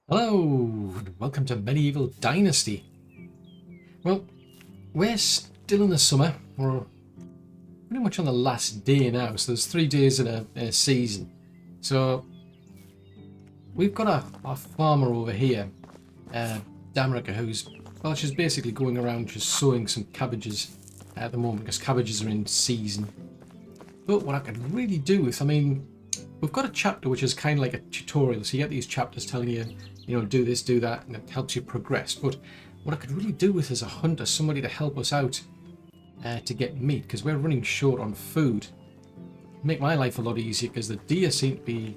Hello, and welcome to Medieval Dynasty. Well, we're still in the summer. We're pretty much on the last day now, so there's 3 days in a season. So we've got a farmer over here, Damroka, she's basically going around just sowing some cabbages at the moment because cabbages are in season. But what I could really do with, we've got a chapter which is kind of like a tutorial, so you get these chapters telling you, do this, do that, and it helps you progress. But what I could really do with is a hunter, somebody to help us out to get meat, because we're running short on food. Make my life a lot easier, because the deer seem to be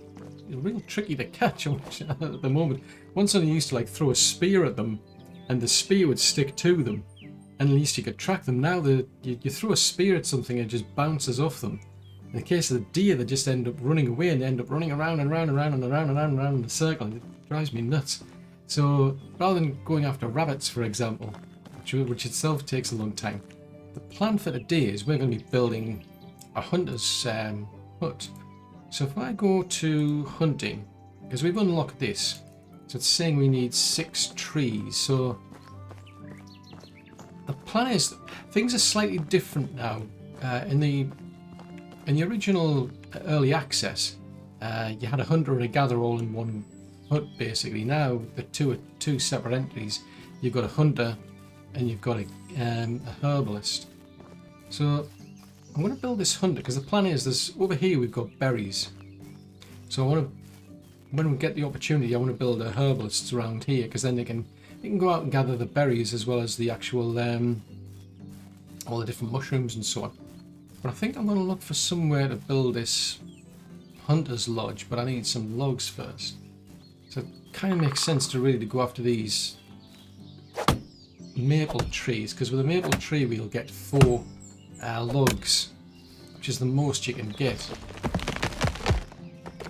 real tricky to catch at the moment. Once I used to like throw a spear at them, and the spear would stick to them, and at least you could track them. Now you throw a spear at something and it just bounces off them. In the case of the deer, they just end up running away and end up running around and round and round and around and round and round in a circle. It drives me nuts. So rather than going after rabbits, for example, which itself takes a long time, the plan for today is we're going to be building a hunter's hut. So if I go to hunting, because we've unlocked this, so it's saying we need 6 trees. So the plan is things are slightly different now. In the original early access, you had a hunter and a gatherer all in one hut, basically. Now the two are two separate entities. You've got a hunter and you've got a herbalist. So I'm going to build this hunter because the plan is there's over here we've got berries. So when we get the opportunity, I want to build a herbalist around here because then they can go out and gather the berries as well as the actual all the different mushrooms and so on. But I think I'm going to look for somewhere to build this hunter's lodge, but I need some logs first. So it kind of makes sense to really go after these maple trees, because with a maple tree we'll get 4 logs, which is the most you can get.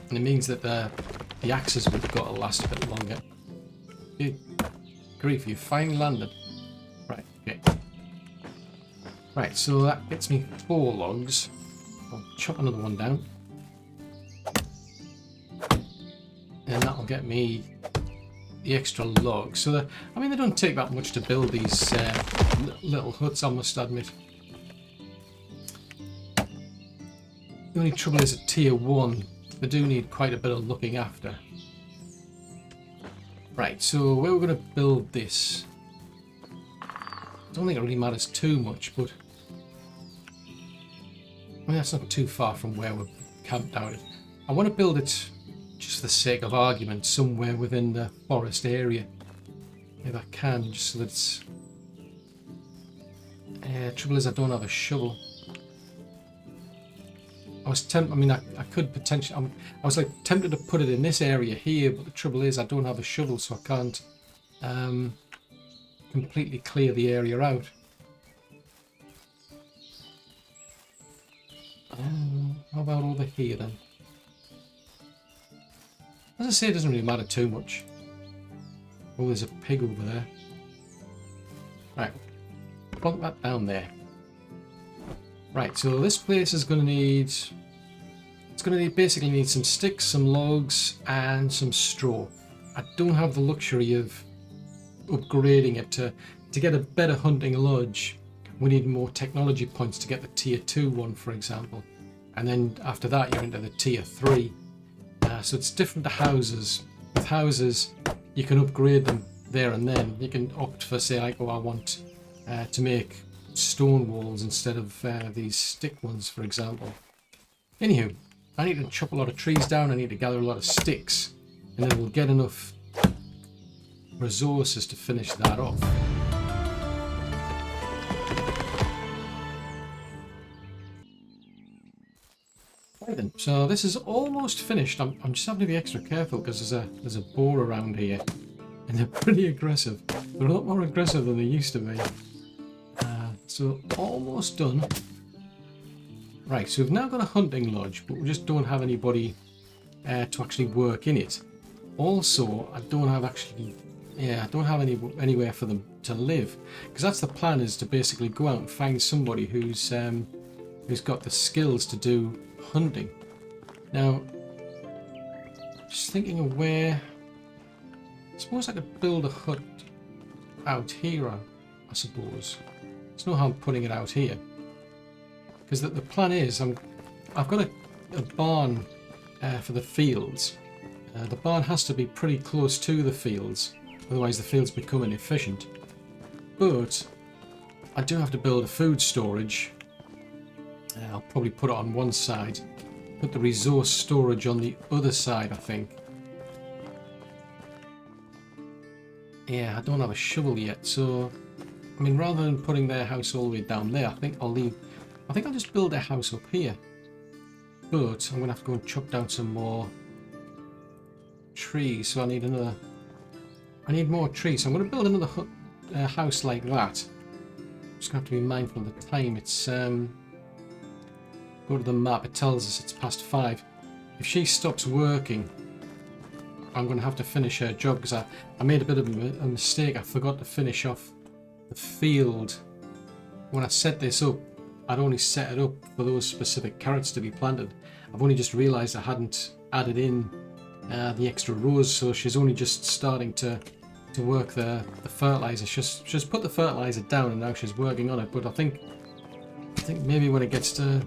And it means that the axes we've got will last a bit longer. Good grief, you finally landed. Right, okay. Right, so that gets me 4 logs. I'll chop another one down. And that'll get me the extra logs. So they don't take that much to build these little huts, I must admit. The only trouble is at tier 1, they do need quite a bit of looking after. Right, so where we're going to build this, I don't think it really matters too much, but that's not too far from where we're camped out. I want to build it, just for the sake of argument, somewhere within the forest area, if I can, just so that it's... trouble is I don't have a shovel. I was tempted, I could potentially, I was like tempted to put it in this area here, but the trouble is I don't have a shovel, so I can't completely clear the area out. How about over here then? As I say, it doesn't really matter too much. Oh, there's a pig over there. Right, plonk that down there. Right, so this place is going to need... It's going to basically need some sticks, some logs, and some straw. I don't have the luxury of upgrading it to get a better hunting lodge. We need more technology points to get the tier 2 one, for example. And then after that, you're into the tier 3. So it's different to houses. With houses, you can upgrade them there and then. You can opt for, say, like, oh, I want to make stone walls instead of these stick ones, for example. Anywho, I need to chop a lot of trees down. I need to gather a lot of sticks. And then we'll get enough resources to finish that off. Right then, so this is almost finished. I'm just having to be extra careful because there's a boar around here, and they're pretty aggressive. They're a lot more aggressive than they used to be. So almost done. Right, so we've now got a hunting lodge, but we just don't have anybody to actually work in it. Also, I don't have anywhere for them to live, because that's the plan, is to basically go out and find somebody who's got the skills to do hunting. Now, just thinking of where I suppose I could build a hut out here, I suppose. There's no harm putting it out here. Because the plan is, I've got a barn for the fields. The barn has to be pretty close to the fields, otherwise the fields become inefficient. But I do have to build a food storage. I'll probably put it on one side, put the resource storage on the other side, I think. Yeah, I don't have a shovel yet, so I mean, rather than putting their house all the way down there, I think I'll just build a house up here. But I'm gonna have to go and chop down some more trees, so I need more trees. So I'm gonna build another house like that. Just gonna have to be mindful of the time. It's go to the map. It tells us it's past 5. If she stops working, I'm going to have to finish her job because I made a bit of a mistake. I forgot to finish off the field. When I set this up, I'd only set it up for those specific carrots to be planted. I've only just realised I hadn't added in the extra rows, so she's only just starting to work the fertiliser. She's put the fertiliser down and now she's working on it, but I think maybe when it gets to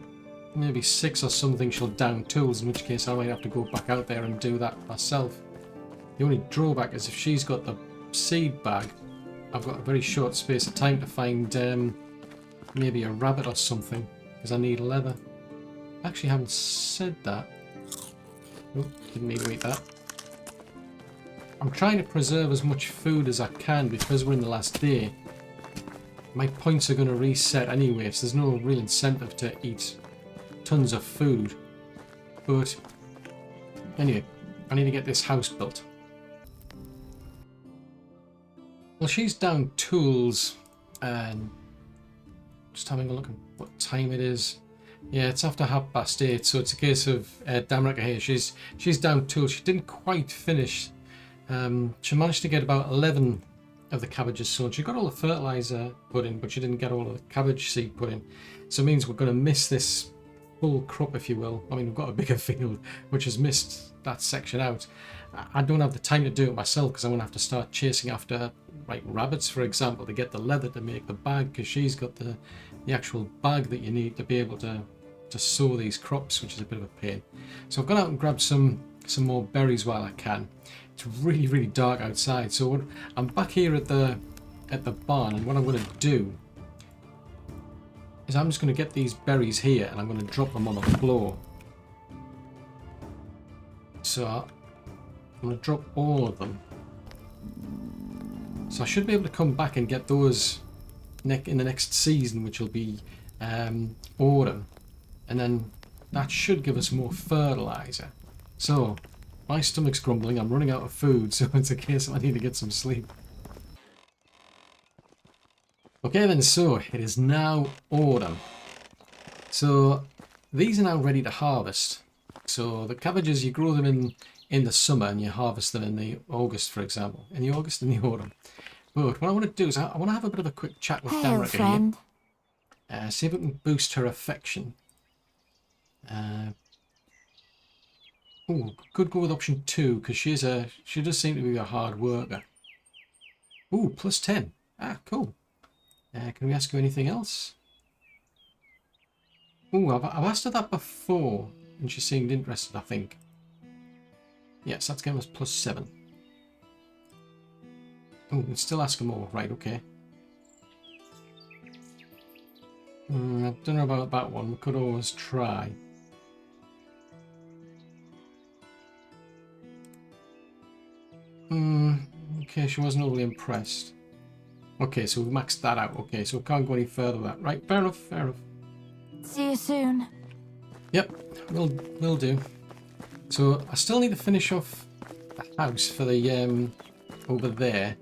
maybe 6 or something she'll down tools, in which case I might have to go back out there and do that myself. The only drawback is if she's got the seed bag, I've got a very short space of time to find maybe a rabbit or something, because I need leather. I actually haven't said that. Oh, didn't need to eat that. I'm trying to preserve as much food as I can because we're in the last day. My points are going to reset anyway, so there's no real incentive to eat tons of food. But anyway, I need to get this house built. Well, she's down tools and just having a look at what time it is. Yeah, it's after 8:30, so it's a case of Damroka here. She's down tools. She didn't quite finish. She managed to get about 11 of the cabbages sown. She got all the fertiliser put in, but she didn't get all of the cabbage seed put in. So it means we're going to miss this full crop, if you will. I mean, we've got a bigger field, which has missed that section out. I don't have the time to do it myself because I'm going to have to start chasing after, like, rabbits, for example, to get the leather to make the bag, because she's got the actual bag that you need to be able to sow these crops, which is a bit of a pain. So I've gone out and grabbed some more berries while I can. It's really, really dark outside, so I'm back here at the barn, and what I'm going to do is I'm just going to get these berries here and I'm going to drop them on the floor. So I'm going to drop all of them. So I should be able to come back and get those in the next season, which will be autumn, and then that should give us more fertiliser. So my stomach's grumbling, I'm running out of food, so it's a case of I need to get some sleep. Okay then, so it is now autumn. So these are now ready to harvest. So the cabbages, you grow them in the summer and you harvest them in the August, for example. In the August and the autumn. But what I want to do is I want to have a bit of a quick chat with Damroka here. See if we can boost her affection. Could go with option 2 because she does seem to be a hard worker. Ooh, plus 10. Ah, cool. Can we ask you anything else? Ooh, I've asked her that before and she seemed interested, I think. Yes, that's getting us plus 7. Oh, we can still ask her more. Right, okay. I don't know about that one. We could always try. Okay, she wasn't overly impressed. Okay, so we maxed that out. Okay, so we can't go any further with that. Right, fair enough, fair enough. See you soon. Yep, will do. So I still need to finish off the house for the over there.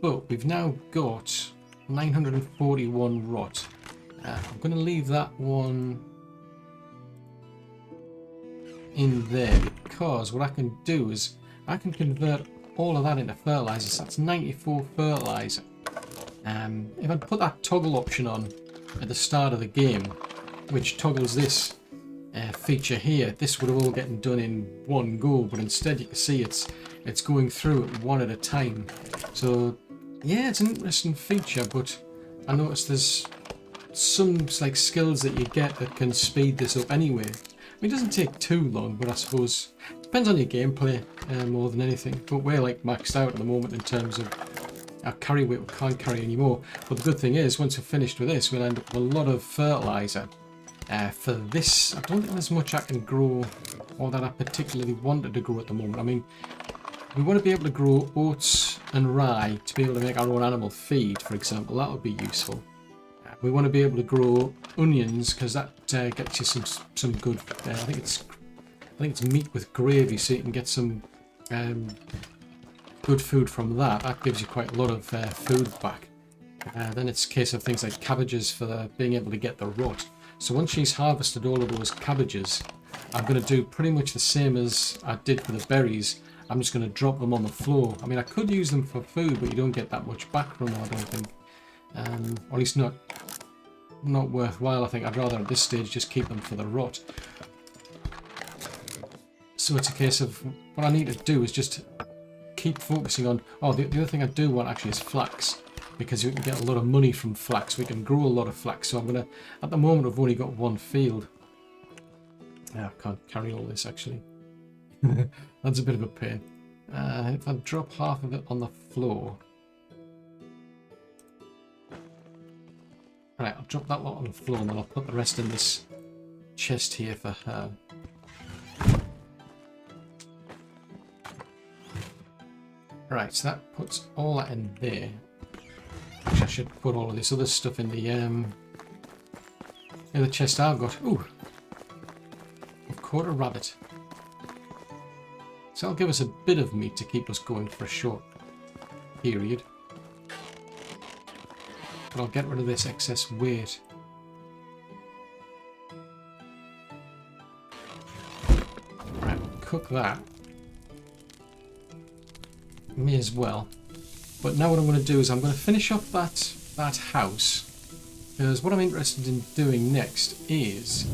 But we've now got 941 rot. I'm going to leave that one in there because what I can do is I can convert all of that into fertiliser. So that's 94 fertiliser. If I put that toggle option on at the start of the game, which toggles this feature here, this would have all gotten done in one go, but instead you can see it's it's going through it one at a time. So yeah, it's an interesting feature, but I noticed there's some like skills that you get that can speed this up anyway. I mean, it doesn't take too long, but I suppose it depends on your gameplay more than anything. But we're like maxed out at the moment in terms of our carry weight. We can't carry anymore. But the good thing is, once we're finished with this, we'll end up with a lot of fertiliser. For this, I don't think there's much I can grow or that I particularly wanted to grow at the moment. I mean, we want to be able to grow oats and rye to be able to make our own animal feed, for example. That would be useful. We want to be able to grow onions because that gets you some good. I think it's meat with gravy, so you can get some good food from that. That gives you quite a lot of food back. Then it's a case of things like cabbages for being able to get the rot. So once she's harvested all of those cabbages, I'm going to do pretty much the same as I did for the berries. I'm just going to drop them on the floor. I mean, I could use them for food, but you don't get that much back from them, I don't think. Or at least not worthwhile. I think I'd rather at this stage just keep them for the rot. So it's a case of what I need to do is just keep focusing on. Oh, the other thing I do want actually is flax, because you can get a lot of money from flax. We can grow a lot of flax. So I'm gonna. At the moment, I've only got one field. I can't carry all this actually. That's a bit of a pain. If I drop half of it on the floor. Right, I'll drop that lot on the floor and then I'll put the rest in this chest here for her. Right, so that puts all that in there. Actually, I should put all of this other stuff in the chest I've got. Ooh! I've caught a rabbit. So that'll give us a bit of meat to keep us going for a short period. But I'll get rid of this excess weight. Right, cook that. May as well. But now what I'm going to do is I'm going to finish up that house. Because what I'm interested in doing next is...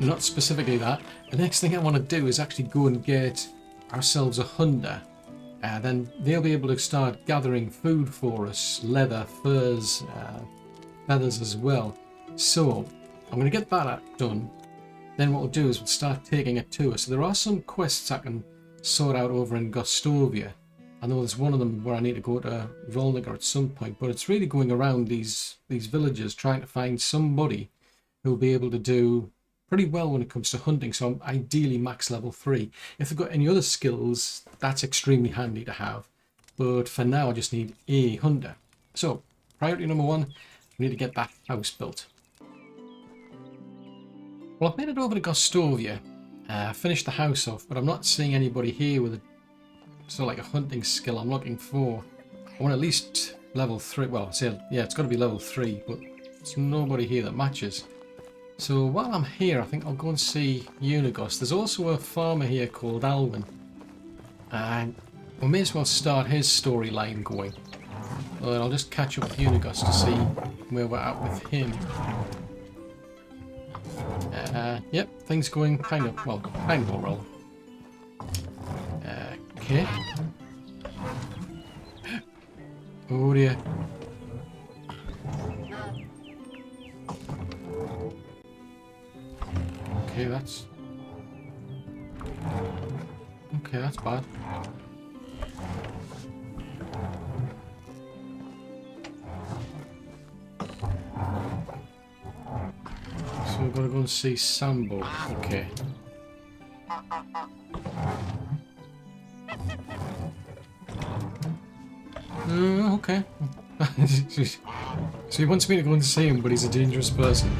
not specifically that. The next thing I want to do is actually go and get ourselves a hunter. Then they'll be able to start gathering food for us, leather, furs, feathers as well. So I'm going to get that done. Then what we'll do is we'll start taking a tour. So there are some quests I can sort out over in Gostovia. I know there's one of them where I need to go to Rolniger at some point, but it's really going around these villages trying to find somebody who will be able to do pretty well when it comes to hunting. So I'm ideally max level 3. If they've got any other skills, that's extremely handy to have. But for now, I just need a hunter. So priority number 1, we need to get that house built. Well, I've made it over to Gostovia. Finished the house off, but I'm not seeing anybody here with like a hunting skill I'm looking for. I want at least level 3. Well, I said, yeah, it's got to be level 3, but there's nobody here that matches. So while I'm here, I think I'll go and see Uniegost. There's also a farmer here called Alwin. And we may as well start his storyline going. Well, I'll just catch up with Uniegost to see where we're at with him. Yep, things going kind of well. Okay. Oh dear. Okay, that's bad. So we're gonna go and see Sambo. Okay. Okay. So he wants me to go and see him, but he's a dangerous person.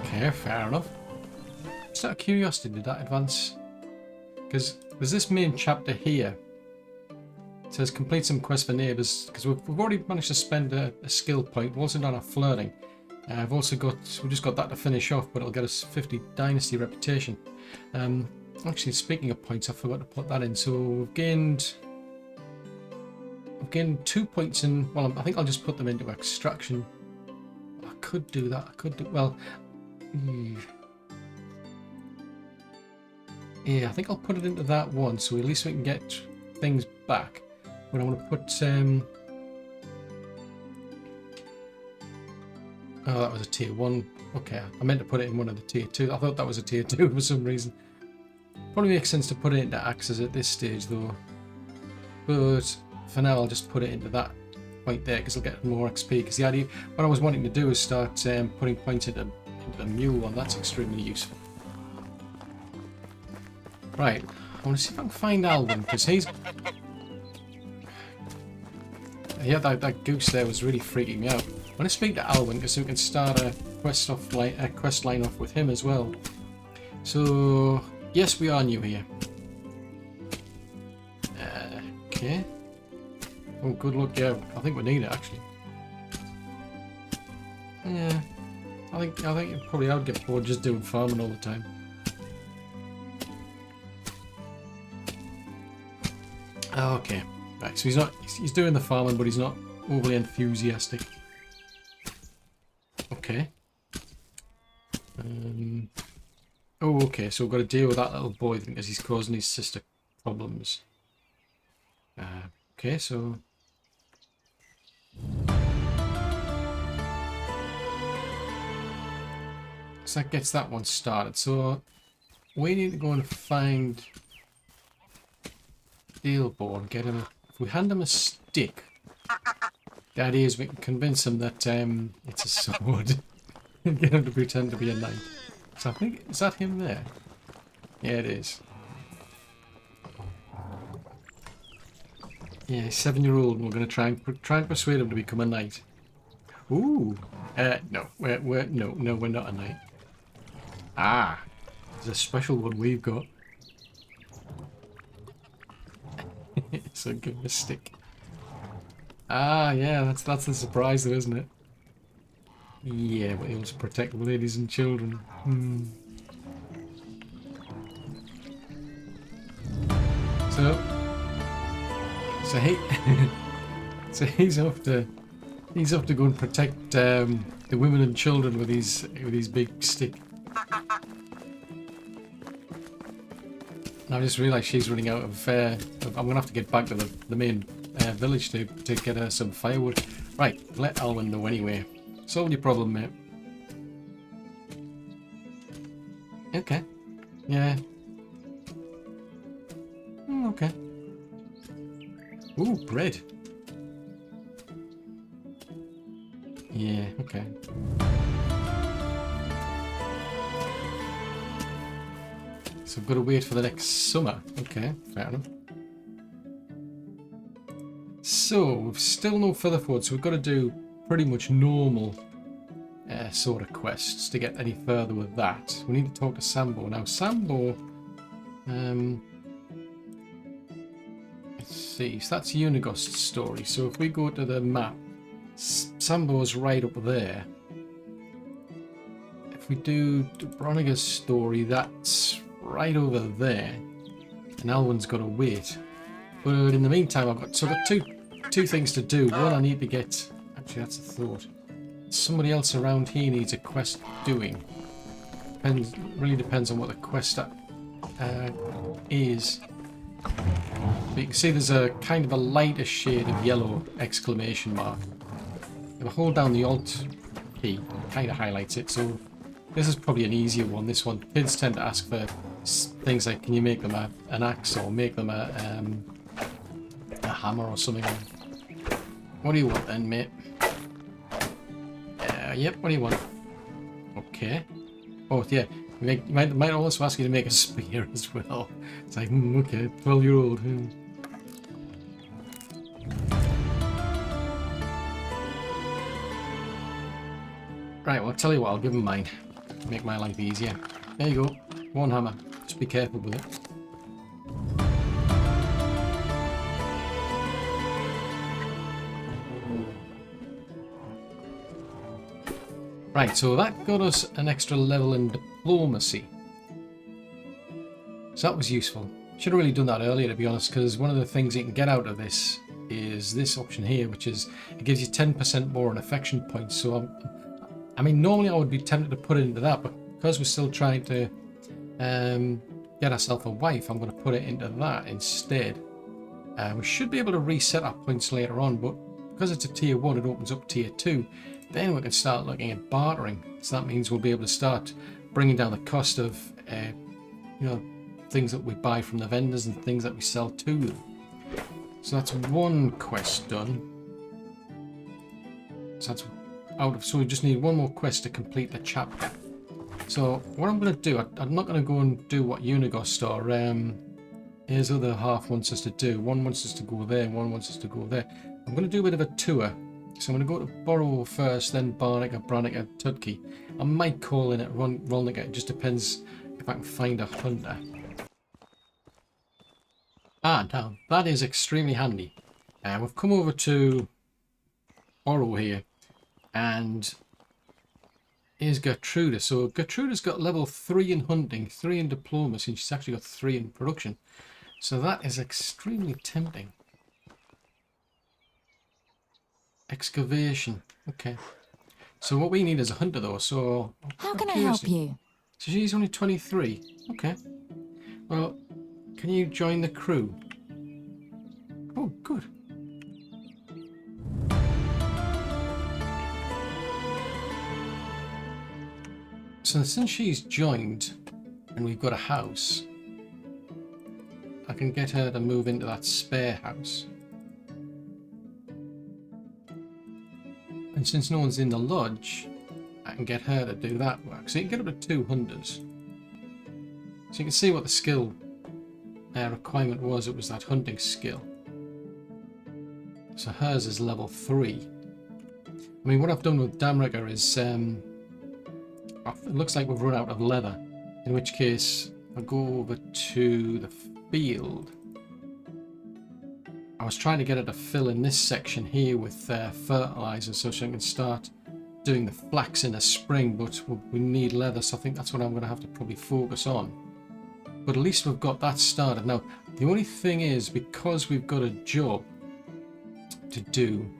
Okay, fair enough. Just out of curiosity, did that advance? Because there's this main chapter here. It says complete some quests for neighbours, because we've already managed to spend a skill point. We've also done our flirting. We've just got that to finish off, but it'll get us 50 dynasty reputation. Actually, speaking of points, I forgot to put that in. So we've gained 2 points in. Well, I think I'll just put them into extraction. I could do that. Well, Yeah, I think I'll put it into that one, so at least we can get things back. But I'm going to put... Oh, that was a tier 1. Okay, I meant to put it in one of the tier 2. I thought that was a tier 2 for some reason. Probably makes sense to put it into axes at this stage, though. But for now, I'll just put it into that point there, because I'll get more XP. Because the idea... What I was wanting to do is start putting points into the mule one. That's extremely useful. Right, I want to see if I can find Alwin, because he's... Yeah, that goose there was really freaking me out. I want to speak to Alwin, because we can start a quest line off with him as well. So, yes, we are new here. Okay. Oh, good luck, yeah, I think we need it, actually. Yeah, I think probably I would get bored just doing farming all the time. Okay, right, so he's doing the farming, but he's not overly enthusiastic. Okay. Oh, okay, so we've got to deal with that little boy because he's causing his sister problems. Okay, so... So that gets that one started. So we need to go and find... Steelborn, get him. If we hand him a stick, the idea is we can convince him that it's a sword and get him to pretend to be a knight. So I think, is that him there? Yeah, it is. Yeah, he's 7-year-old, and we're going to try and persuade him to become a knight. Ooh, no, we're not a knight. Ah, there's a special one we've got. So give him a stick. Ah, yeah, that's the surprise though, isn't it? Yeah, but he wants to protect ladies and children. So he, so he's off to go and protect the women and children with his big stick. I just realised she's running out of... I'm going to have to get back to the main village to get her some firewood. Right, let Alwin know anyway. Solve your problem, mate. Okay. Yeah. Okay. Ooh, bread. Yeah, okay. So I've got to wait for the next summer. Okay, fair enough. So, we've still no further forward, so we've got to do pretty much normal sort of quests to get any further with that. We need to talk to Sambo. Now, Sambo... let's see, so that's Uniegost's story. So if we go to the map, Sambo's right up there. If we do Damroka's story, that's right over there. And Alwin's got to wait. But in the meantime, I've got two things to do. One, I need to get... Actually, that's a thought. Somebody else around here needs a quest doing. Really depends on what the quest is. But you can see there's a kind of a lighter shade of yellow exclamation mark. If I hold down the Alt key, it kind of highlights it. So this is probably an easier one. This one, kids tend to ask for things like, can you make them an axe or make them a hammer or something. What do you want then, mate? Yep, what do you want? Okay. Oh, yeah. You might also ask you to make a spear as well. It's like, okay, 12-year-old. Right, well, I'll tell you what, I'll give him mine. Make my life easier. There you go. One hammer. Just be careful with it. Right, so that got us an extra level in diplomacy. So that was useful. Should have really done that earlier, to be honest, because one of the things you can get out of this is this option here, which is it gives you 10% more on affection points. So I mean, normally I would be tempted to put it into that, but because we're still trying to get ourselves a wife, I'm going to put it into that instead. We should be able to reset our points later on, but because it's a tier 1, it opens up tier 2. Then we can start looking at bartering. So that means we'll be able to start bringing down the cost of things that we buy from the vendors and things that we sell to them. So that's one quest done. So that's out of. So we just need one more quest to complete the chapter. So what I'm going to do, I'm not going to go and do what Uniegost or his other half wants us to do. One wants us to go there, one wants us to go there. I'm going to do a bit of a tour. So I'm going to go to Borrow first, then Barnica, Branica, Tudkey. I might call in at Rolnica. It just depends if I can find a hunter. Ah, now that is extremely handy. We've come over to Borrow here, and here's Gertruda. So Gertruda's got level 3 in hunting, 3 in diplomacy, and she's actually got 3 in production. So that is extremely tempting. Excavation. Okay. So what we need is a hunter though, so... How can I help you? So she's only 23. Okay. Well, can you join the crew? Oh, good. So since she's joined and we've got a house, I can get her to move into that spare house. And since no one's in the lodge, I can get her to do that work. So you can get up to 2 hunters. So you can see what the skill requirement was. It was that hunting skill. So hers is level 3. I mean, what I've done with Damroka is, it looks like we've run out of leather. In which case, I'll go over to the field. I was trying to get her to fill in this section here with fertiliser so she can start doing the flax in the spring, but we need leather, so I think that's what I'm going to have to probably focus on. But at least we've got that started. Now, the only thing is, because we've got a job to do,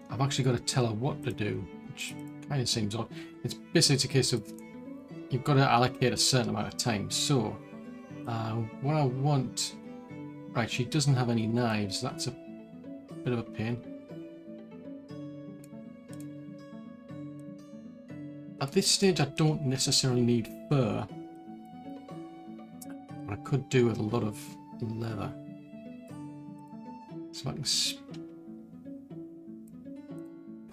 I've actually got to tell her what to do, which kind of seems odd. It's basically a case of you've got to allocate a certain amount of time. So, what I want... Right, she doesn't have any knives. That's a bit of a pain. At this stage, I don't necessarily need fur. But I could do with a lot of leather. So I can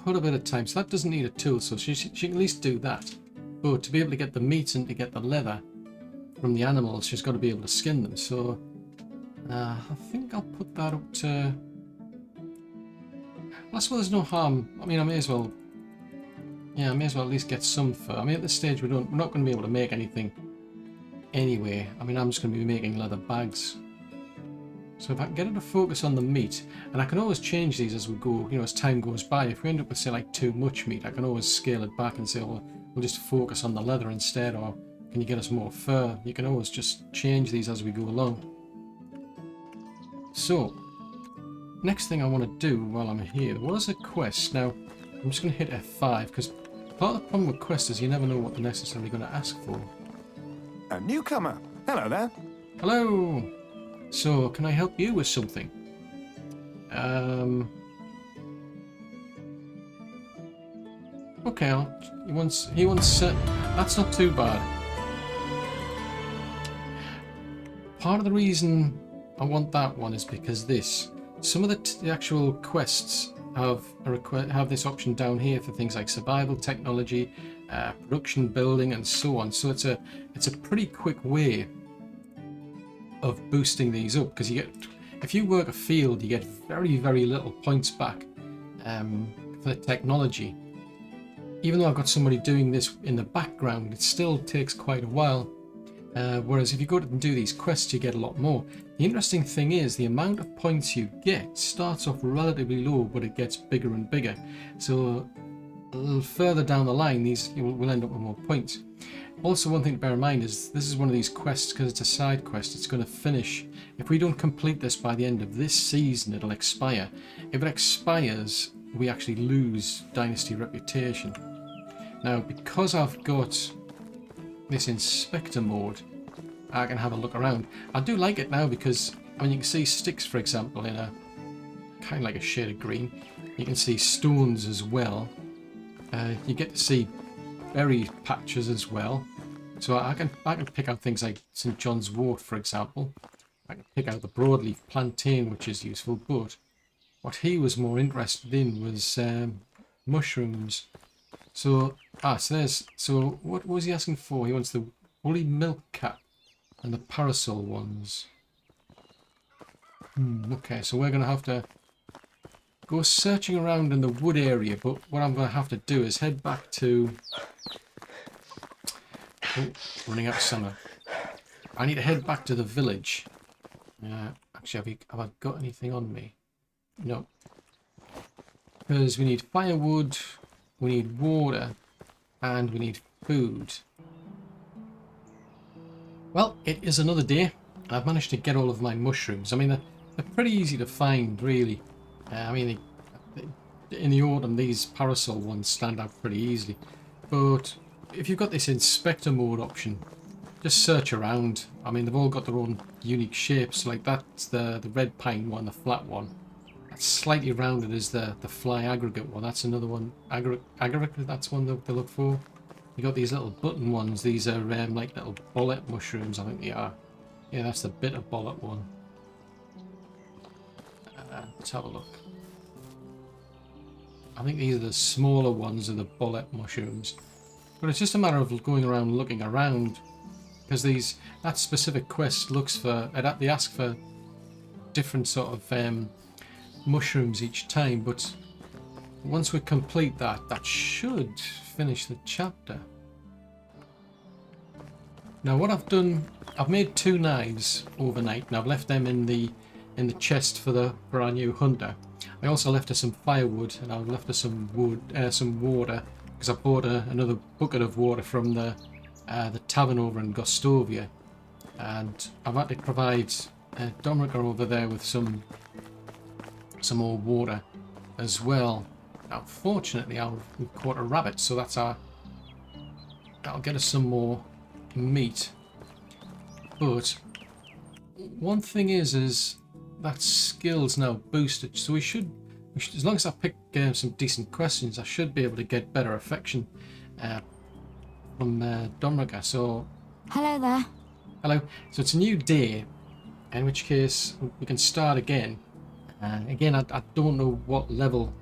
put a bit of time. So that doesn't need a tool, so she can at least do that. But to be able to get the meat and to get the leather from the animals, she's got to be able to skin them. So I think I'll put that up to... Well, I suppose there's no harm. I mean, I may as well... Yeah, I may as well at least get some fur. I mean, at this stage, we're not going to be able to make anything anyway. I mean, I'm just going to be making leather bags. So if I can get her to focus on the meat, and I can always change these as we go, you know, as time goes by. If we end up with, say, like too much meat, I can always scale it back and say, well, we'll just focus on the leather instead, or can you get us more fur? You can always just change these as we go along. So, next thing I want to do while I'm here, what is a quest? Now, I'm just going to hit F5, because part of the problem with quests is you never know what they're necessarily going to ask for. A newcomer. Hello there. Hello! So, can I help you with something? Okay, he wants that's not too bad. Part of the reason I want that one is because some of the actual quests have this option down here for things like survival technology, production building, and so on. So it's a pretty quick way of boosting these up, because if you work a field, you get very, very little points back for the technology. Even though I've got somebody doing this in the background, it still takes quite a while. Whereas if you go and do these quests, you get a lot more. The interesting thing is the amount of points you get starts off relatively low, but it gets bigger and bigger. So a little further down the line, will end up with more points. Also, one thing to bear in mind is this is one of these quests, because it's a side quest, it's going to finish. If we don't complete this by the end of this season, it'll expire. If it expires, we actually lose Dynasty reputation. Now, because I've got this inspector mode, I can have a look around. I do like it now because, I mean, you can see sticks, for example, in a kind of like a shade of green. You can see stones as well. You get to see berry patches as well. So I can pick out things like St. John's wort, for example. I can pick out the broadleaf plantain, which is useful, but what he was more interested in was mushrooms. So, so what was he asking for? He wants the woolly milk cap and the parasol ones. Okay, so we're going to have to go searching around in the wood area, but what I'm going to have to do is head back to... Oh, running out of summer. I need to head back to the village. Actually, have I got anything on me? No. Because we need firewood, we need water, and we need food. Well, it is another day. I've managed to get all of my mushrooms. I mean, they're pretty easy to find, really. I mean, in the autumn, these parasol ones stand out pretty easily. But if you've got this inspector mode option, just search around. I mean, they've all got their own unique shapes. Like that's the red pine one, the flat one. That's slightly rounded as the fly aggregate one. That's another one. Aggregate, that's one that they look for. You got these little button ones. These are like little bollet mushrooms, I think they are. Yeah, that's the bitter bollet one. Let's have a look. I think these are the smaller ones of the bollet mushrooms. But it's just a matter of going around looking around. Because that specific quest looks for... They ask for different sort of mushrooms each time. But once we complete that, that should finish the chapter. Now what I've done... I've made 2 knives overnight. And I've left them in the chest for our new hunter. I also left her some firewood, and I've left her some wood, some water, because I bought another bucket of water from the tavern over in Gostovia, and I've had to provide Damroka over there with some more water as well. Now, fortunately, we've caught a rabbit, so that'll get us some more meat. But one thing is that skill's now boosted, so we should as long as I pick some decent questions, I should be able to get better affection from Damroka. So Hello there. hello. So it's a new day, in which case we can start again. Again, I don't know what level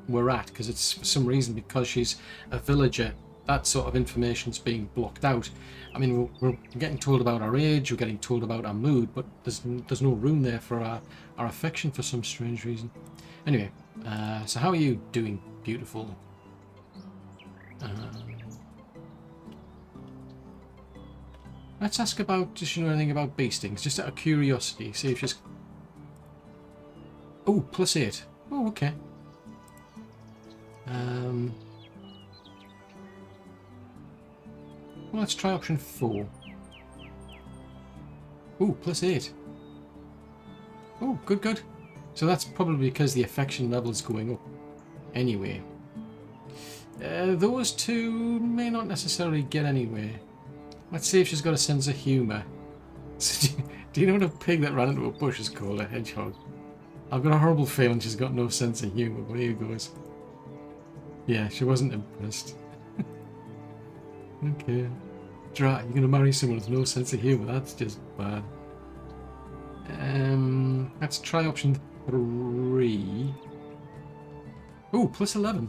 we're at, because it's for some reason, because she's a villager, that sort of information's being blocked out. I mean, we're getting told about our age, we're getting told about our mood, but there's no room there for our affection for some strange reason. Anyway, so how are you doing, beautiful? Let's ask about, does she know anything about bee stings? Just out of curiosity, see if she's... Oh, +8. Oh, okay. Well, let's try option 4. Oh, +8. Oh, good, good. So that's probably because the affection level is going up. Anyway. Those two may not necessarily get anywhere. Let's see if she's got a sense of humour. Do you know what a pig that ran into a bush is called? A hedgehog. I've got a horrible feeling she's got no sense of humour, but here goes. Yeah, she wasn't impressed. Okay. You're going to marry someone with no sense of humour, that's just bad. Let's try option 3. Oh, +11.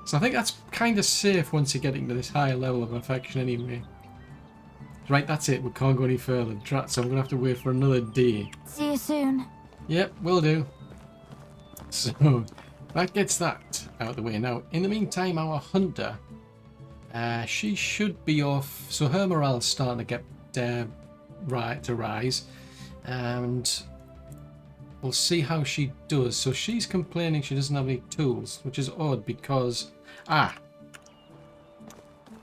So I think that's kind of safe once you're getting to this higher level of affection anyway. Right, that's it. We can't go any further. So I'm going to have to wait for another day. See you soon. Yep, will do. So that gets that out of the way. Now, in the meantime, our hunter, she should be off. So her morale's starting to get to rise. And we'll see how she does. So she's complaining she doesn't have any tools, which is odd because...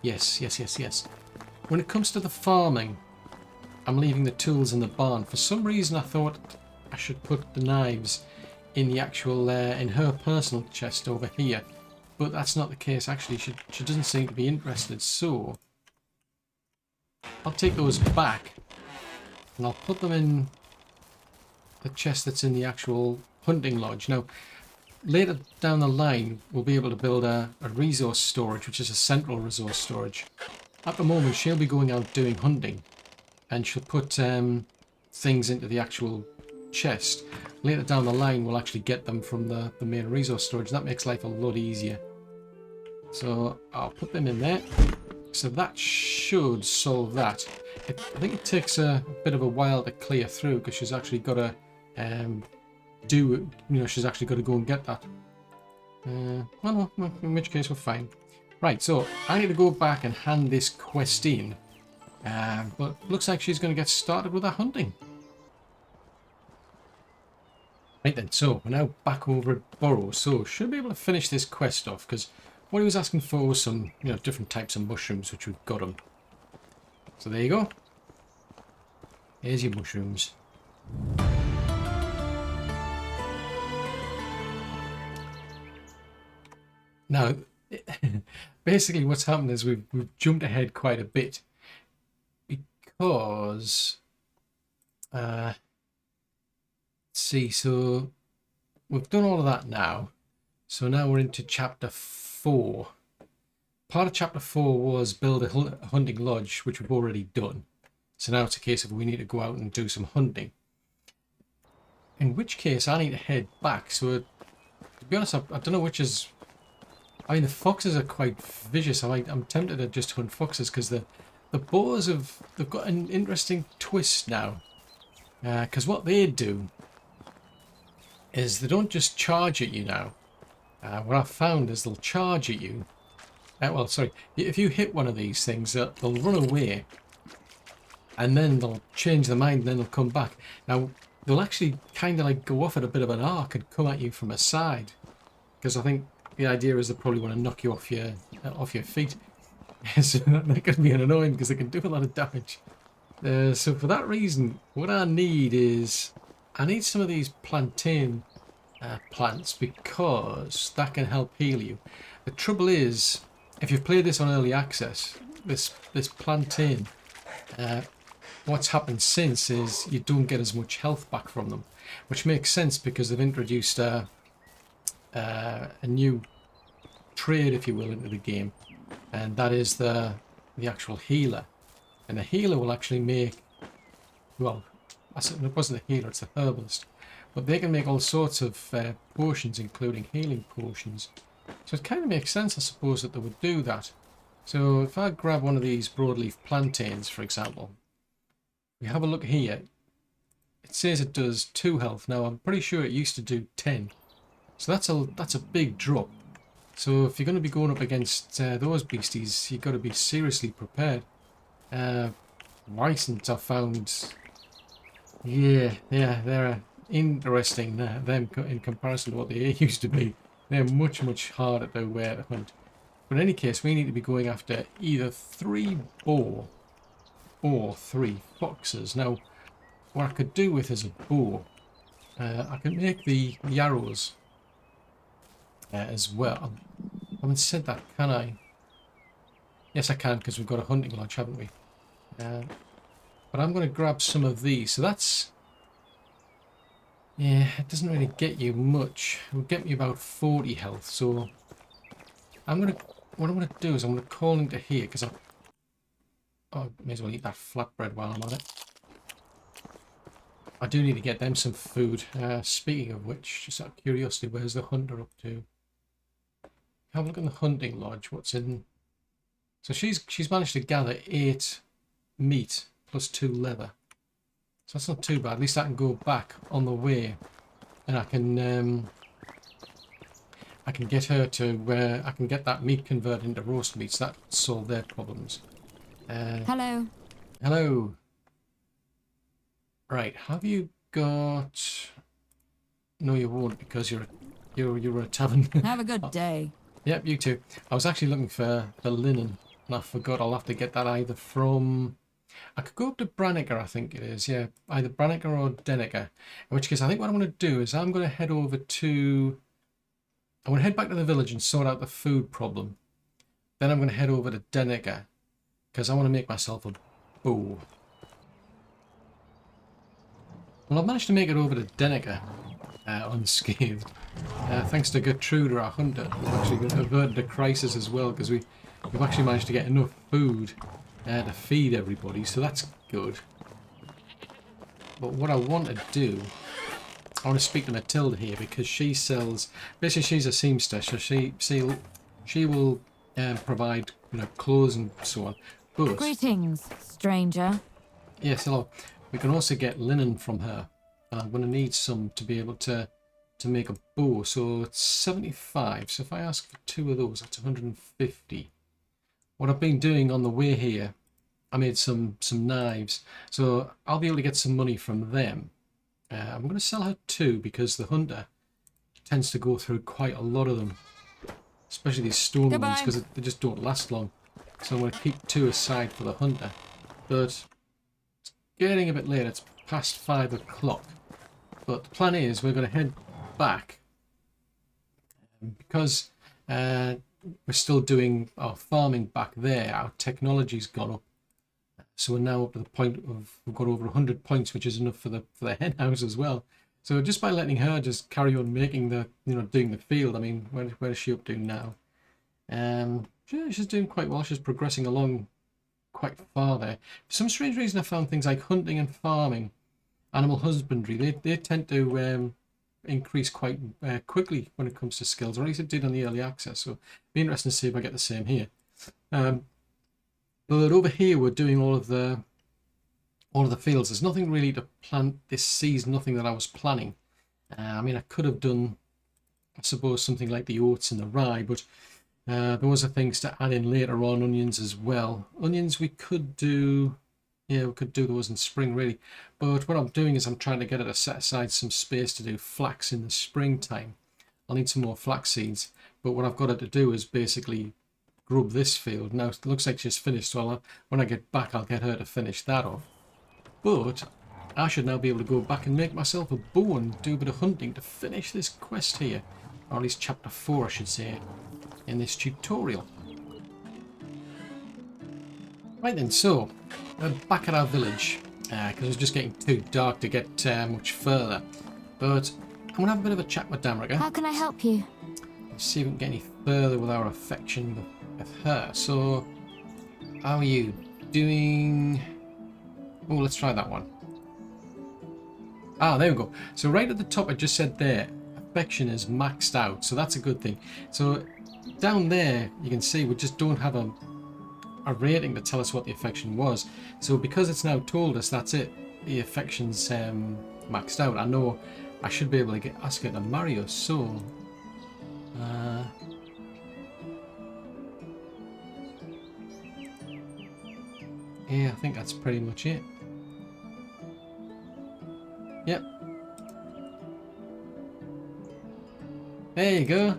Yes. When it comes to the farming, I'm leaving the tools in the barn. For some reason I thought I should put the knives in the actual, in her personal chest over here. But that's not the case actually. She doesn't seem to be interested. So I'll take those back and I'll put them in the chest that's in the actual hunting lodge. Now, later down the line, we'll be able to build a resource storage, which is a central resource storage. At the moment, she'll be going out doing hunting, and she'll put things into the actual chest. Later down the line, we'll actually get them from the main resource storage. That makes life a lot easier. So I'll put them in there. So that should solve that. I think it takes a bit of a while to clear through because she's actually got to she's actually got to go and get that. Well, no, in which case we're fine. Right, so I need to go back and hand this quest in. But looks like she's going to get started with her hunting. Right then, so we're now back over at Burrow. So should be able to finish this quest off because what he was asking for was some, different types of mushrooms, which we've got them. So there you go. Here's your mushrooms. Now, basically what's happened is we've jumped ahead quite a bit because, let's see, so we've done all of that now. So now we're into chapter 4. Part of chapter 4 was build a hunting lodge, which we've already done. So now it's a case of we need to go out and do some hunting. In which case I need to head back. So to be honest, I don't know which is... I mean, the foxes are quite vicious. I'm tempted to just hunt foxes because the boars they've got an interesting twist now. Because what they do is they don't just charge at you now. What I've found is they'll charge at you. Well, sorry, if you hit one of these things, they'll run away. And then they'll change their mind and then they'll come back. Now, they'll actually kind of like go off at a bit of an arc and come at you from a side. Because I think the idea is they probably want to knock you off your feet. So that can be annoying because they can do a lot of damage. So for that reason, what I need is... I need some of these plantain plants because that can help heal you. The trouble is, if you've played this on early access, this plantain, what's happened since is you don't get as much health back from them, which makes sense because they've introduced a new trade, if you will, into the game, and that is the actual healer. And the healer will actually make, well, it wasn't a healer, it's a herbalist, but they can make all sorts of potions, including healing potions. So it kind of makes sense, I suppose, that they would do that. So if I grab one of these broadleaf plantains, for example, we have a look here. It says it does 2 health. Now I'm pretty sure it used to do 10. So that's a big drop. So if you're going to be going up against those beasties, you've got to be seriously prepared. Licence, I found, yeah, they're interesting. Them in comparison to what they used to be, they're much harder to hunt. But in any case, we need to be going after either 3 boar or 3 foxes. Now, what I could do with is a bow. I can make the arrows as well. I haven't said that, can I? Yes, I can, because we've got a hunting lodge, haven't we? But I'm going to grab some of these. So that's... yeah, it doesn't really get you much. It will get me about 40 health. So what I'm going to do is I'm going to call into here, because I may as well eat that flatbread while I'm on it. I do need to get them some food. Speaking of which, just out of curiosity, where's the hunter up to? Have a look in the hunting lodge. What's in? So she's managed to gather 8 meat plus 2 leather. So that's not too bad. At least I can go back on the way, and I can get her to where I can get that meat converted into roast meat. So that solve their problems. Hello. Hello. Right, have you got... No, you won't, because you're a tavern. Have a good day. Yep, you too. I was actually looking for the linen, and I forgot. I'll have to get that either from... I could go up to Branniger, I think it is. Yeah, either Branniger or Denniger. In which case, I think what I'm going to do is I'm going to head over to... I'm going to head back to the village and sort out the food problem. Then I'm going to head over to Denniger, because I want to make myself a bow. Well, I've managed to make it over to Damroka unscathed. Thanks to Gertrude, our hunter, who actually averted a crisis as well, because we've actually managed to get enough food to feed everybody, so that's good. But what I want to do, I want to speak to Matilda here, because she sells, basically she's a seamstress, so she will provide, you know, clothes and so on. But Greetings, stranger. yes, hello. We can also get linen from her. I'm going to need some to be able to make a bow. So it's 75. So if I ask for 2 of those, that's 150. What I've been doing on the way here, I made some knives. So I'll be able to get some money from them. I'm going to sell her 2 because the hunter tends to go through quite a lot of them. Especially these stone ones, because they just don't last long. So I'm going to keep 2 aside for the hunter. But it's getting a bit late. It's past 5 o'clock. But the plan is we're going to head back. Because we're still doing our farming back there, our technology's gone up. So we're now up to the point of, we've got over 100 points, which is enough for the hen house as well. So just by letting her just carry on making the, you know, doing the field, I mean, where is she up to now? She's doing quite well. She's progressing along quite far there. For some strange reason, I found things like hunting and farming, animal husbandry, they tend to increase quite quickly when it comes to skills, or at least it did on the early access. So it'd be interesting to see if I get the same here. But over here, we're doing all of the fields. There's nothing really to plant this season, nothing that I was planning. I mean, I could have done, I suppose, something like the oats and the rye, but those are things to add in later on. Onions as well. Onions we could do, yeah, we could do those in spring really. But what I'm doing is I'm trying to get her to set aside some space to do flax in the springtime. I'll need some more flax seeds. But what I've got her to do is basically grub this field. Now it looks like she's finished, so when I get back I'll get her to finish that off. But I should now be able to go back and make myself a bow and do a bit of hunting to finish this quest here. Or at least chapter 4 I should say, in this tutorial. Right then, so we're back at our village, because it's just getting too dark to get much further. But I'm going to have a bit of a chat with Damroka. How can I help you? Let's see if we can get any further with our affection with her. So, how are you doing? Oh, let's try that one. Ah, there we go. So right at the top, I just said there, affection is maxed out. So that's a good thing. So down there, you can see we just don't have a rating to tell us what the affection was. So because it's now told us that's it, the affection's maxed out. I know I should be able to ask her to marry us. So, yeah, I think that's pretty much it. Yep. There you go.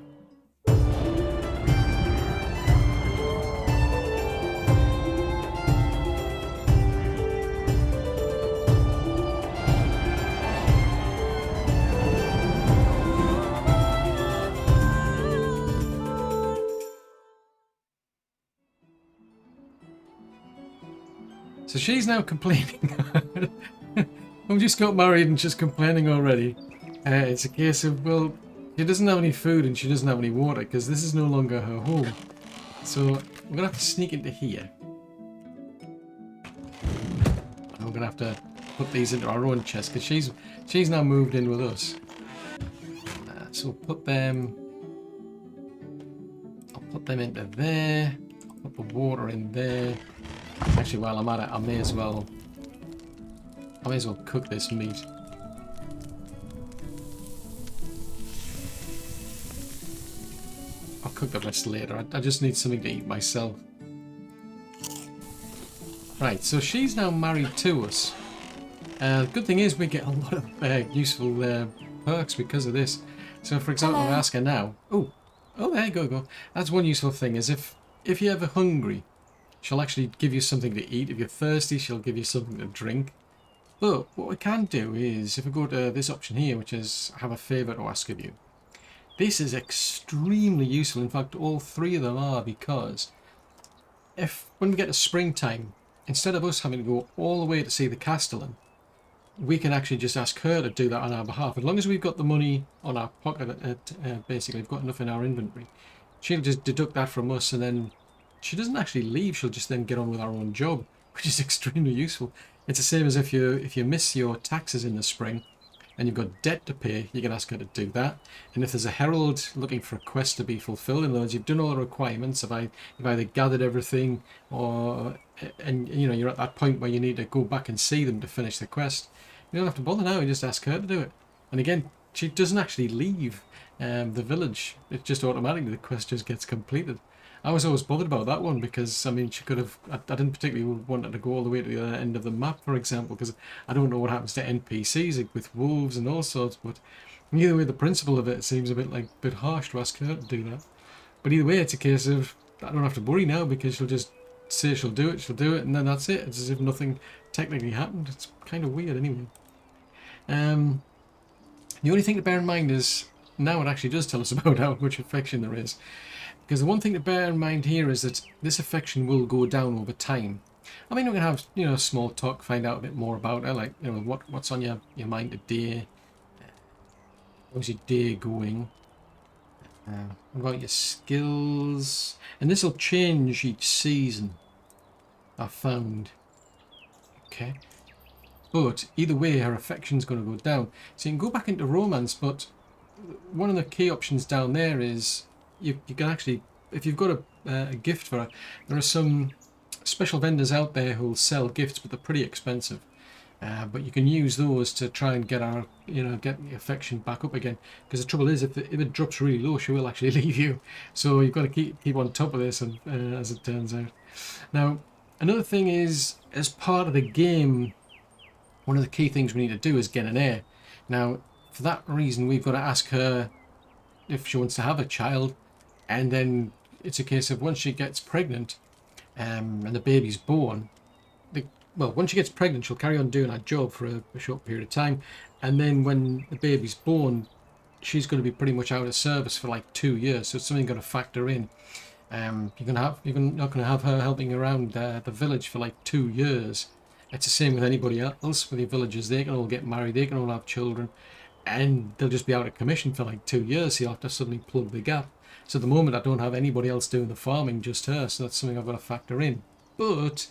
So she's now complaining. I've just got married and she's complaining already. It's a case of, well, she doesn't have any food and she doesn't have any water because this is no longer her home. So we're going to have to sneak into here. And we're going to have to put these into our own chest because she's now moved in with us. So we'll put them... I'll put them into there. I'll put the water in there. Actually, while I'm at it, I may as well cook this meat. I'll cook the rest later. I just need something to eat myself. Right, so she's now married to us. The good thing is we get a lot of useful perks because of this. So, for example, I ask her now. Oh, there you go. That's one useful thing is if you're ever hungry, she'll actually give you something to eat. If you're thirsty, she'll give you something to drink. But what we can do is, if we go to this option here, which is have a favour to ask of you. This is extremely useful. In fact, all 3 of them are, because when we get to springtime, instead of us having to go all the way to see the castellan, we can actually just ask her to do that on our behalf. As long as we've got the money on our pocket, basically we've got enough in our inventory, she'll just deduct that from us, and then she doesn't actually leave. She'll just then get on with our own job, which is extremely useful. It's the same as if you miss your taxes in the spring and you've got debt to pay, you can ask her to do that. And if there's a herald looking for a quest to be fulfilled, in other words, you've done all the requirements, you've either gathered everything, and you know, you're at that point where you need to go back and see them to finish the quest, you don't have to bother now, you just ask her to do it. And again, she doesn't actually leave the village, it just automatically, the quest just gets completed. I was always bothered about that one because, I mean, she could have... I didn't particularly want her to go all the way to the other end of the map, for example, because I don't know what happens to NPCs with wolves and all sorts, but either way, the principle of it seems a bit harsh to ask her to do that. But either way, it's a case of, I don't have to worry now because she'll just say she'll do it, and then that's it. It's as if nothing technically happened. It's kind of weird anyway. The only thing to bear in mind is, now it actually does tell us about how much affection there is. Because the one thing to bear in mind here is that this affection will go down over time. I mean, we can have, you know, small talk, find out a bit more about her, like, you know, what's on your mind today. How's your day going? What about your skills? And this will change each season, I've found. Okay. But either way, her affection's going to go down. So you can go back into romance, but one of the key options down there is you can actually, if you've got a gift for her, there are some special vendors out there who'll sell gifts, but they're pretty expensive. But you can use those to try and get our, you know, get the affection back up again. Because the trouble is, if it drops really low, she will actually leave you. So you've got to keep on top of this, and as it turns out. Now, another thing is, as part of the game, one of the key things we need to do is get an heir. Now, for that reason, we've got to ask her if she wants to have a child, and then it's a case of once she gets pregnant and the baby's born, well, once she gets pregnant, she'll carry on doing her job for a short period of time, and then when the baby's born, she's going to be pretty much out of service for like 2 years, so it's something you've got to factor in. You're not going to have her helping around the village for like 2 years. It's the same with anybody else, with your villagers. They can all get married, they can all have children, and they'll just be out of commission for like 2 years, so you'll have to suddenly plug the gap. So at the moment, I don't have anybody else doing the farming, just her, so that's something I've got to factor in. But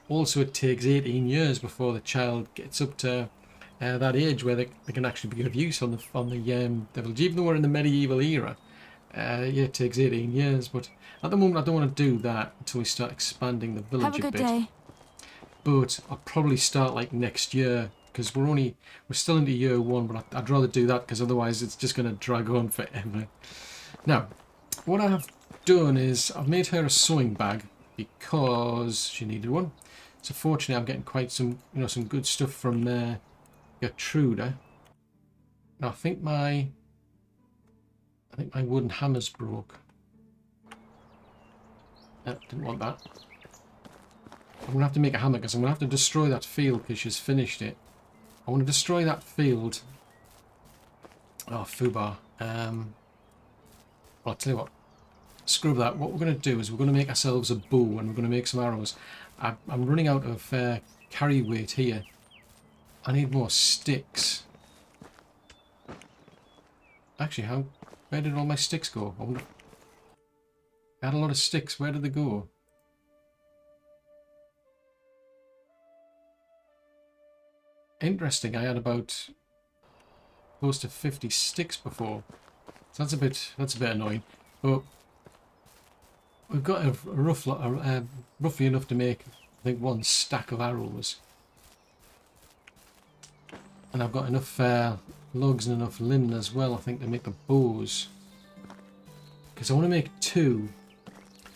also it takes 18 years before the child gets up to that age where they can actually be of use on the village. Even though we're in the medieval era, yeah, it takes 18 years, but at the moment I don't want to do that until we start expanding the village a bit. Have a good day. But I'll probably start like next year, because we're still into year 1, but I'd rather do that because otherwise it's just going to drag on forever. Now, what I've done is I've made her a sewing bag because she needed one. So fortunately I'm getting quite some good stuff from Gertruda. Now I think my wooden hammer's broke. Didn't want that. I'm going to have to make a hammer because I'm going to have to destroy that field because she's finished it. I want to destroy that field. Oh, foobar. Well, I'll tell you what. Screw that. What we're going to do is we're going to make ourselves a bow and we're going to make some arrows. I'm running out of carry weight here. I need more sticks. Actually, where did all my sticks go? I wonder. I had a lot of sticks. Where did they go? Interesting. I had about close to 50 sticks before, so that's a bit annoying. But we've got roughly enough to make, I think, 1 stack of arrows, and I've got enough logs and enough linen as well, I think, to make the bows. Because I want to make 2.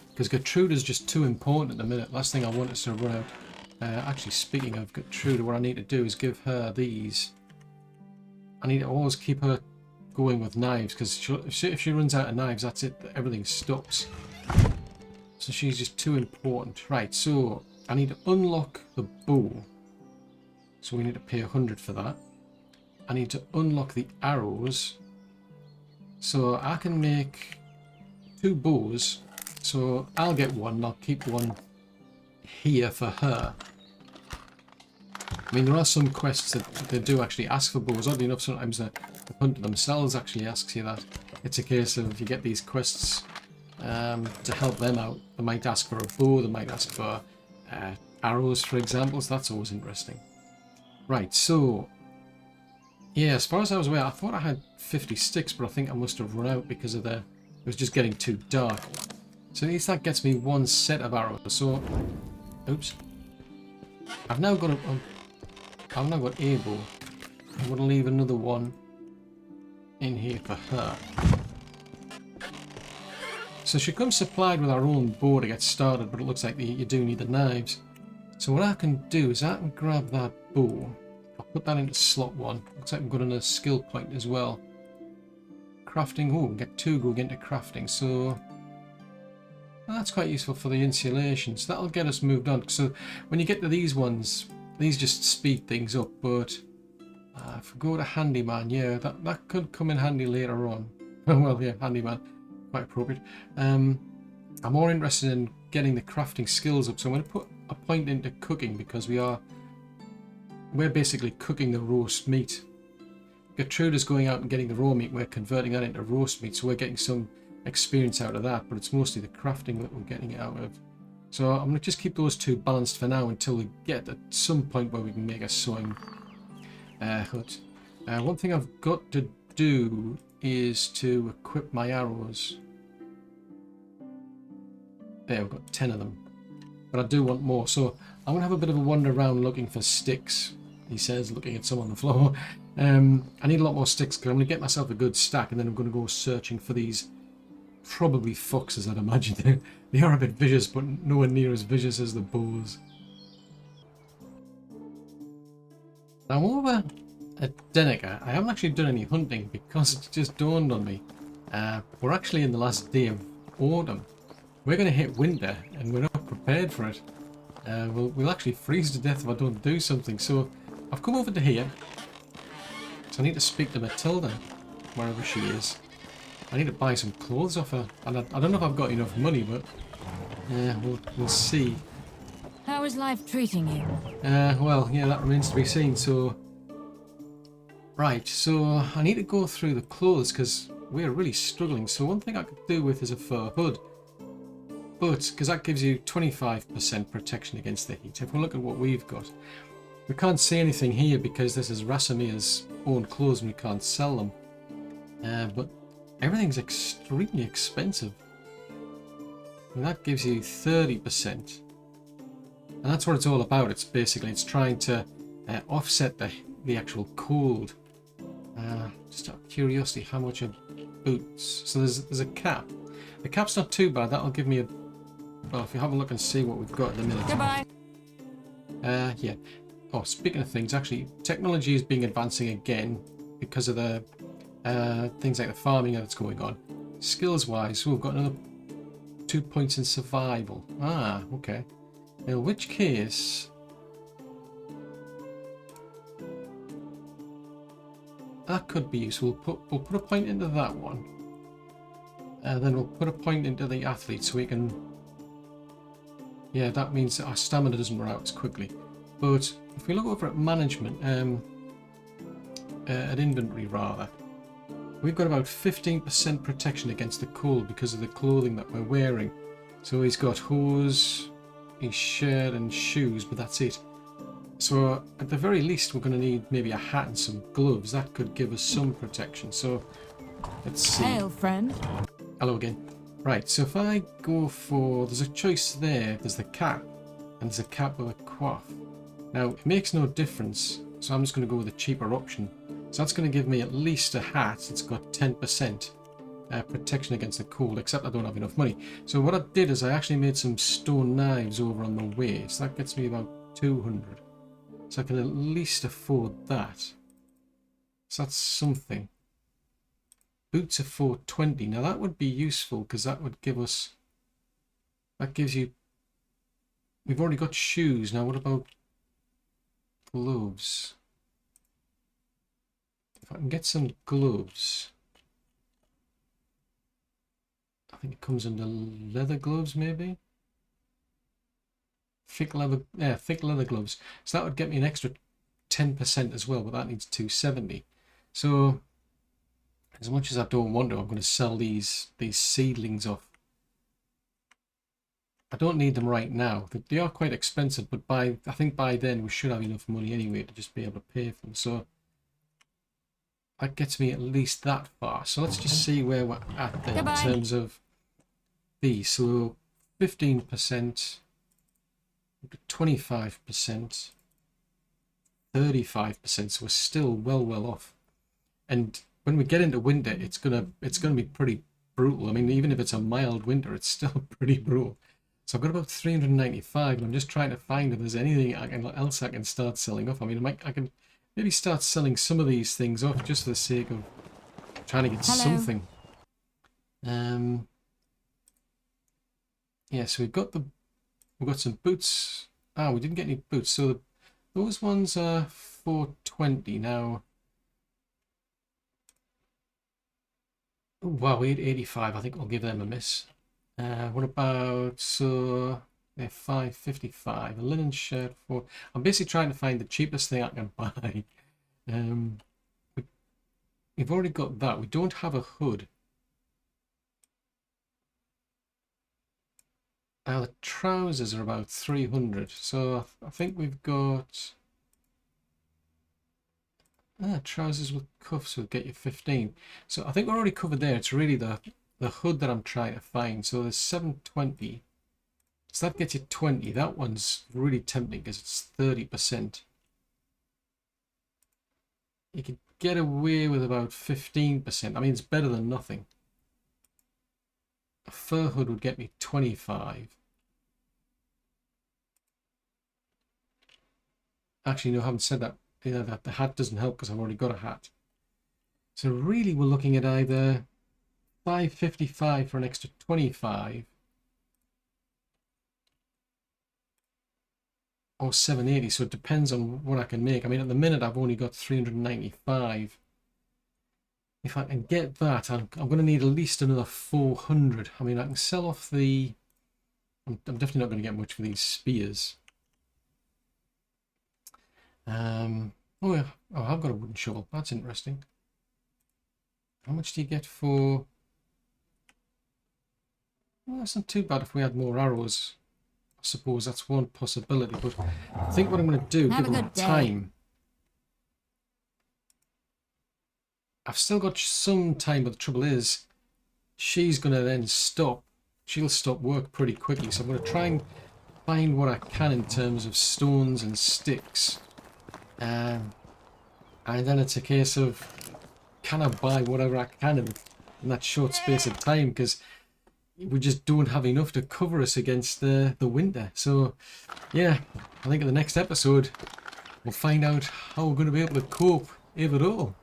Because Gertrude is just too important at the minute. Last thing I want is to run out. Actually, speaking of Gertrude, what I need to do is give her these. I need to always keep her going with knives, because if she runs out of knives, that's it. Everything stops. So she's just too important. Right, so I need to unlock the bow. So we need to pay 100 for that. I need to unlock the arrows. So I can make 2 bows. So I'll get 1, and I'll keep 1 here for her. I mean, there are some quests that they do actually ask for bows. Oddly enough, sometimes the hunter themselves actually asks you that. It's a case of you get these quests to help them out. They might ask for a bow, they might ask for arrows, for example, so that's always interesting. Right, so yeah, as far as I was aware, I thought I had 50 sticks, but I think I must have run out because of it was just getting too dark. So at least that gets me one set of arrows. So, oops, I've now got I've now got a bow. I'm going to leave another one in here for her. So she comes supplied with our own bow to get started, but it looks like you do need the knives. So what I can do is I can grab that bow. I'll put that into slot 1. Looks like we've got another skill point as well. Crafting. Oh, we can get 2 going into crafting. So that's quite useful for the insulation. So that'll get us moved on. So when you get to these ones, these just speed things up. But if we go to handyman, yeah, that could come in handy later on. Well, yeah, handyman, quite appropriate. I'm more interested in getting the crafting skills up. So I'm going to put a point into cooking because we're basically cooking the roast meat. Gertruda's going out and getting the raw meat. We're converting that into roast meat, so we're getting some experience out of that, but it's mostly the crafting that we're getting it out of. So I'm going to just keep those two balanced for now until we get at some point where we can make a sewing hut. One thing I've got to do is to equip my arrows. There, we've got 10 of them. But I do want more, so I'm going to have a bit of a wander around looking for sticks, he says, looking at some on the floor. I need a lot more sticks because I'm going to get myself a good stack, and then I'm going to go searching for these probably foxes, I'd imagine. They are a bit vicious, but nowhere near as vicious as the bows. Now over at Damroka, I haven't actually done any hunting because it just dawned on me. We're actually in the last day of autumn. We're going to hit winter and we're not prepared for it. We'll actually freeze to death if I don't do something. So I've come over to here. So I need to speak to Matilda, wherever she is. I need to buy some clothes off her. And I don't know if I've got enough money, but we'll see. How is life treating you? Well, yeah, that remains to be seen. So, right, so I need to go through the clothes because we're really struggling. So one thing I could do with is a fur hood. But, because that gives you 25% protection against the heat. If we look at what we've got, we can't see anything here because this is Rasomir's own clothes and we can't sell them. But everything's extremely expensive. And that gives you 30%. And that's what it's all about. It's it's trying to offset the actual cold. Just out of curiosity, how much are boots? So there's a cap. The cap's not too bad. That'll give me a... Well, if you have a look and see what we've got at the minute. Goodbye. Yeah. Oh, speaking of things, actually, technology is being advancing again because of the things like the farming that's going on. Skills-wise, we've got another 2 points in survival. Ah, okay. In which case... that could be useful. We'll put a point into that one. And then we'll put a point into the athlete so we can... Yeah, that means that our stamina doesn't run out as quickly. But if we look over at management, at inventory rather, we've got about 15% protection against the cold because of the clothing that we're wearing. So he's got hose, his shirt and shoes, but that's it. So at the very least we're going to need maybe a hat and some gloves. That could give us some protection. So let's see. Hail, friend. Hello again. Right, so if I go for... there's a choice there. There's the cap and there's a cap with a coif. Now it makes no difference, so I'm just going to go with a cheaper option. So that's going to give me at least a hat. It's got 10% protection against the cold, except I don't have enough money. So what I did is I actually made some stone knives over on the way. So that gets me about 200. So I can at least afford that. So that's something. Boots are 420. Now that would be useful because that would give us... that gives you... we've already got shoes. Now what about gloves? If I can get some gloves... I think it comes under leather gloves maybe? Thick leather gloves. So that would get me an extra 10% as well, but that needs 270. So as much as I don't want to, I'm going to sell these seedlings off. I don't need them right now. They are quite expensive, but I think by then we should have enough money anyway to just be able to pay for them. So that gets me at least that far. So let's just see where we're at there in terms of these. So 15%, 25%, 35%. So we're still well off. And when we get into winter, it's gonna be pretty brutal. I mean, even if it's a mild winter, it's still pretty brutal. So I've got about 395, and I'm just trying to find if there's anything else I can start selling off. I mean, I can maybe start selling some of these things off just for the sake of trying to get something. Yeah, so we've got some boots. Ah, we didn't get any boots. So those ones are 420 now. Oh, wow, we had 85. I think I'll give them a miss. What about, so they're 555. A linen shirt for. I'm basically trying to find the cheapest thing I can buy. We've already got that. We don't have a hood. The trousers are about 300. So I think we've got trousers with cuffs will get you 15. So I think we're already covered there. It's really the hood that I'm trying to find. So there's 720. So that gets you 20. That one's really tempting because it's 30%. You could get away with about 15%. I mean, it's better than nothing. A fur hood would get me 25. Actually, no, I haven't said that. That the hat doesn't help because I've already got a hat. So really we're looking at either 555 for an extra 25 or 780. So it depends on what I can make. I mean, at the minute I've only got 395. If I can get that, I'm going to need at least another 400. I mean, I can sell off the... I'm definitely not going to get much for these spears. Oh yeah, I've got a wooden shovel. That's interesting. How much do you get for... Well, that's not too bad if we had more arrows. I suppose that's one possibility, but I think what I'm going to do, given the time... I've still got some time, but the trouble is, she's going to then stop. She'll stop work pretty quickly, so I'm going to try and find what I can in terms of stones and sticks. And then it's a case of, can I buy whatever I can in that short space of time, because we just don't have enough to cover us against the winter. So, yeah, I think in the next episode, we'll find out how we're going to be able to cope, if at all.